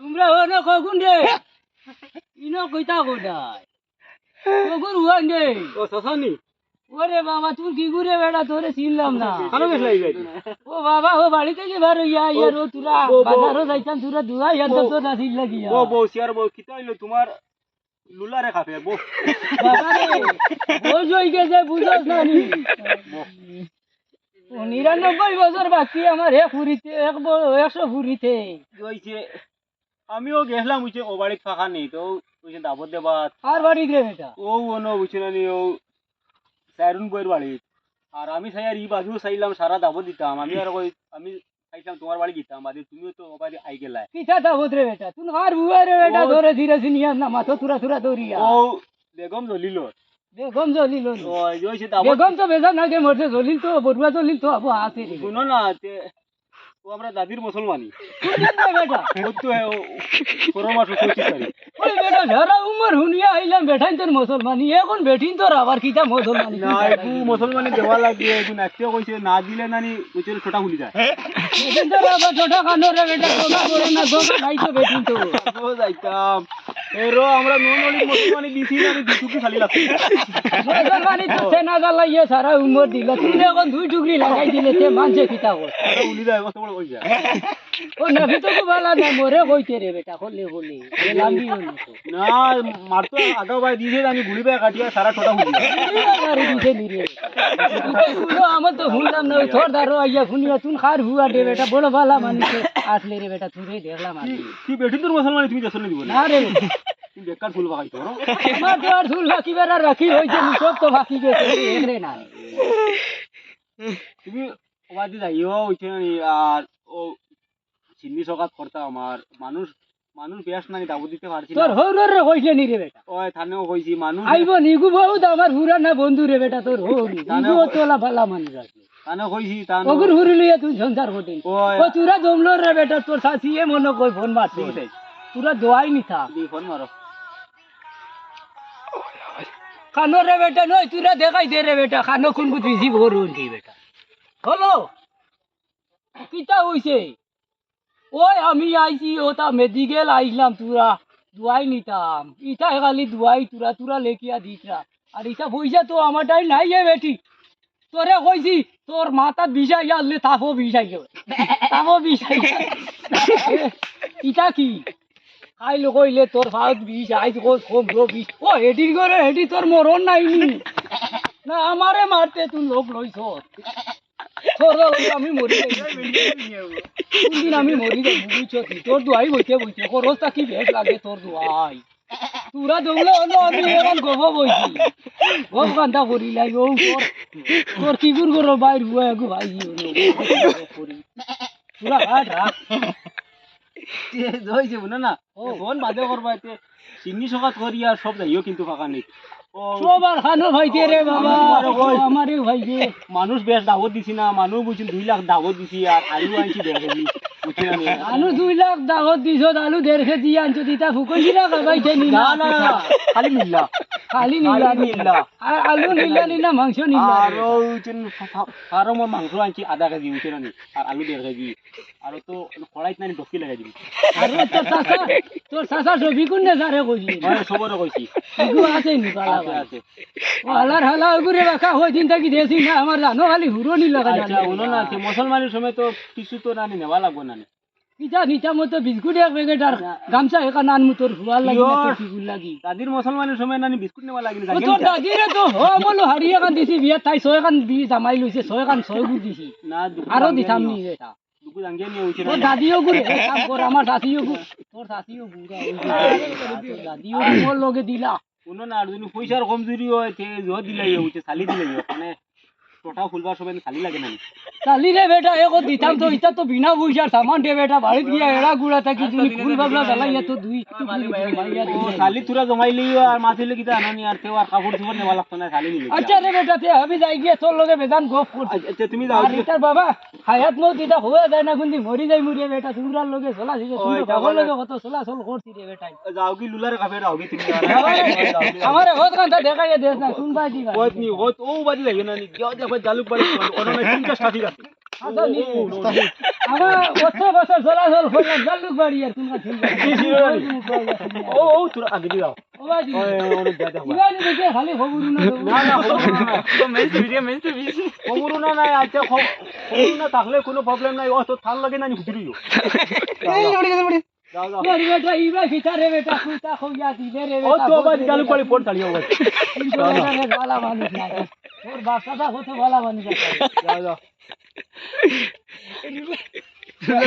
তোমরা ওনো কখন রে ইনো কইতা কোডাই কখন হুয়ান রে ও সসানি ওরে বাবা তুই কি করে বেটা তোরে চিনলাম না কানো গেছ লাগি ও বাবা ও বাড়ি থেকে বার হইয়া ইয়ার ও তুরা বাজারও যাইতাম তুরা দুয়া ইয়ার তো না চিন লাগিয়া ও বউ সিয়ার বউ কিতা হইলো তোমার লুলারে খাবে বউ বাবা রে ও জই গেছে বুঝছ না নি 99 বছর বাকি আমার এক ফুরিতে 100 ফুরিতে হইছে আমিও গেছলাম বুঝছে ও বাড়ি ফাঁকা নেই তো বুঝছে দাবত দেবা আর বাড়ি রে বেটা ও ওনো বুঝছে না নি ও সাইরুন বইয়ের বাড়ি আর আমি চাই আর ই বাজু চাইলাম সারা দাবত দিতাম আমি আর কই আমি চাইছিলাম তোমার বাড়ি দিতাম বাদে তুমিও তো ও বাড়ি আই গেলা কিতা দাবত রে বেটা তুই আর বুয়া রে বেটা ধরে ধীরে সিনিয়া না মাথা তুরা তুরা দরিয়া ও বেগম জলিল বেগম জলিল ও হইছে দাবত বেগম তো বেজা না কে মরছে জলিল তো বড়ুয়া জলিল তো আবু আছে রে শুনো না ও আমরা দাদির মুসলমানি বেটা ও তো পরমাস 25 তারিখ ওই বেটা ঝারা উমর হুনিয়া আইলাম বেঠাইন তোর মুসলমানি এখন বেঠিন তোর আবার কিতা মুসলমানি না একটু মুসলমানি দেওয়া লাগবে একটু নাচতে কইছে না দিলে নানি বুঝছে ছোটা খুলি যায় বেঠিন তোর আবার ছোট কানো রে বেটা গোগা করে না গোগা নাই তো বেঠিন তো ও যাইতাম এরো আমরা ননলি মুসলমানি দিছি না দুটুকি খালি লাগছে মুসলমানি তো সেনা জ্বালাইয়ে সারা উমর দিল তুই এখন দুই টুকরি লাগাই দিলে তে মানছে কিতা কর উলি যায় কত বড় কইছা ও নবী তো বালা না মরে কইতে রে বেটা হলে হলে লাম্বি হলো তো না মার তো আগা ভাই দিছে আমি গুলি ভাই কাটিয়া সারা ছোটা খুলি আরে দিছে নি রে তুই আমার তো শুনলাম না থর দারো আইয়া শুনিয়া তুই খার হুয়া দে বেটা বড় বালা মানিছে আসলে রে বেটা তুই দেখলাম আর কি বেটি তোর মুসলমানি তুমি দেশনে দিব না না রে তুমি বেকার ফুল বাগাইছো আমার তো আর ফুল বাকি বেড়া রাখি হইছে সব তো বাকি গেছে রে না তুমি ওবাদি যাইও হইছে আর ও চিন্নি সকাত করতা আমার মানুষ মানুষ বেশ নানি দাবত দিতে পারছি তোর হৌর রে কইছে নি রে বেটা ওই থানেও কইছি মানুষ আইব নিগু বহুত আমার হুরা না বন্ধু রে বেটা তোর হৌর নিগু তোলা ভালা মানুষ আছে থানে কইছি থানে ওগুর হুরি লইয়া তুই সংসার করতে ও তুরা জমলো রে বেটা তোর শাশিয়ে মনে কই ফোন মারছে তুরা দোয়াই নি থা দি ফোন মারো খানো রে বেটা নই তুরা দেখাই দে রে বেটা খানো কোন কুত রিসিভ হরুন দি বেটা হলো কিতা হইছে ওই আমি আইছি ওটা মেডিকেল আইলাম তুরা দুয়াই নিতাম ইটা খালি দুয়াই তুরা তুরা লেখিয়া দিতরা আর ইটা পয়সা তো আমারটাই নাই এ বেটি তোরে কইছি তোর মাথাত বিষাই গেলে তাপো বিষাই গেল তাপো বিষাই ইটা কি খাইলো কইলে তোর ভাত বিষ আইস কম বিষ ও হেডির করে হেডি তোর মরণ নাইনি না আমারে মারতে তুই লোক লইছ তোর আমি মরি কোনদিন আমি মরি যাই বুঝছ তোর দুয়াই বইতে বইতে খরচটা কি বেশ লাগে তোর দুয়াই তোরা দৌড়লে হলো আমি এখন গব বইছি গব কান্দা করি লাই ও তোর কিগুর করো বাইর হুয়া গো ভাই তোরা হাট রাখ হইছে বুঝো না ফোন বাদে করবা এতে চিন্নি সকাত করি আর সব যাইও কিন্তু ফাঁকা নেই সবার খানো ভাইতে রে বাবা আমারে ভাইতে মানুষ বেশ দাওয়াত দিছি না মানুষ বুঝছেন 2 লাখ দাওয়াত দিছি আর আলু আইছি দেড় কেজি আলু 2 লাখ দাওয়াত দিছ আলু 1.5 কেজি আনছো দিতা ফুকনি না খাইছে নি না না খালি মিল্লা খালি নিলা আর আলু নিলা মাংস নিলা আর বুঝছেন আর মই মাংস আনছি আধা কেজি বুঝছেন না আর আলু 1.5 কেজি আর তো কড়াইত নাই 10 কিলো লাগাই দিবি আর তোর চাচা ছবি কোন না সারে কইছি মানে সবরে কইছি ইগু আছে নি বালা আছে আলার হালা গুরে রাখা হয় চিন্তা কি দেছি না আমার জানো খালি হুরো নি লাগা আচ্ছা বলো না যে মুসলমানের সময় তো কিছু তো নানি নেওয়া লাগবে না কিটা নিচা মতো বিস্কুট এক প্যাকেট আর গামছা একা নান মুতর ফুয়াল লাগি না তো কিগুল লাগি দাদির মুসলমানের সময় নানি বিস্কুট নেওয়া লাগি না তোর দাদিরে তো হ বলো হারিয়ে কান দিছি বিয়া তাই 6 কান বি জামাই লইছে 6 কান 6 গুড় দিছি না আরো দিতাম নি এটা দুকু জাঙ্গে নিয়ে উঠে তোর দাদিও গুড়ে কাম কর আমার শাশিও গুড় তোর শাশিও গুড়া তোর দাদিও মোর লগে দিলা কোনো না আর যদি পয়সার কমজোরি হয় তে জ দিলাই উঠে খালি দিলাই মানে টোটা ফুলবার সময় খালি লাগে না চালি রে বেটা এক দিতাম তো ইটা তো বিনা পয়সার সামান দে বেটা বাড়িত গিয়া এড়া গুড়া থাকি তুমি ফুল বাবলা জ্বালাইয়া তো দুই খালি তুরা জমাই লিও আর মাছিলে কিটা আনানি আর তেও আর কাপড় চোপড় নেওয়া লাগতো না খালি নিলি আচ্ছা রে বেটা তে আমি যাই গিয়া তোর লগে বেজান গপ করছি আচ্ছা তুমি যাও আর ইটার বাবা হায়াত মত ইটা হয়ে যায় না কোনদিন মরি যাই মরিয়া বেটা তোমরার লগে চলা ছিল তুমি বাবার লগে কত চলাচল করছি রে বেটা যাও কি লুলারে খাবে রাও কি তুমি আমারে হত কান্তা দেখাইয়া দেস না শুনবা দিবা কত নি হত ও বাজি লাগে না নি গিয়া দেখো জালুক বাড়ি অন্য 50 60 আছে আচ্ছা নি আমার বছর চলাচল করলাম জালুক বাড়ি আর তুমি ও ও তোর আগে দিও ও বাজি ওই ওরে দে দে ইবানি দেখে খালি খবর না না না তো মেজ তো বিজি খবর না নাই আচ্ছা খবর না থাকলে কোনো প্রবলেম নাই ও তো থাল লাগে না নি হুদরিও যাও যাও রে বেটা ইবা ভিতরে বেটা কুইতা খইয়া দিলে রে ও বেটা তো বাজ গালু করে পড় তাড়িও বাজ কিন্তু এখানে ভালো মানুষ নাই ওর বাচ্চাটা কত ভালো মানুষ আছে যাও যাও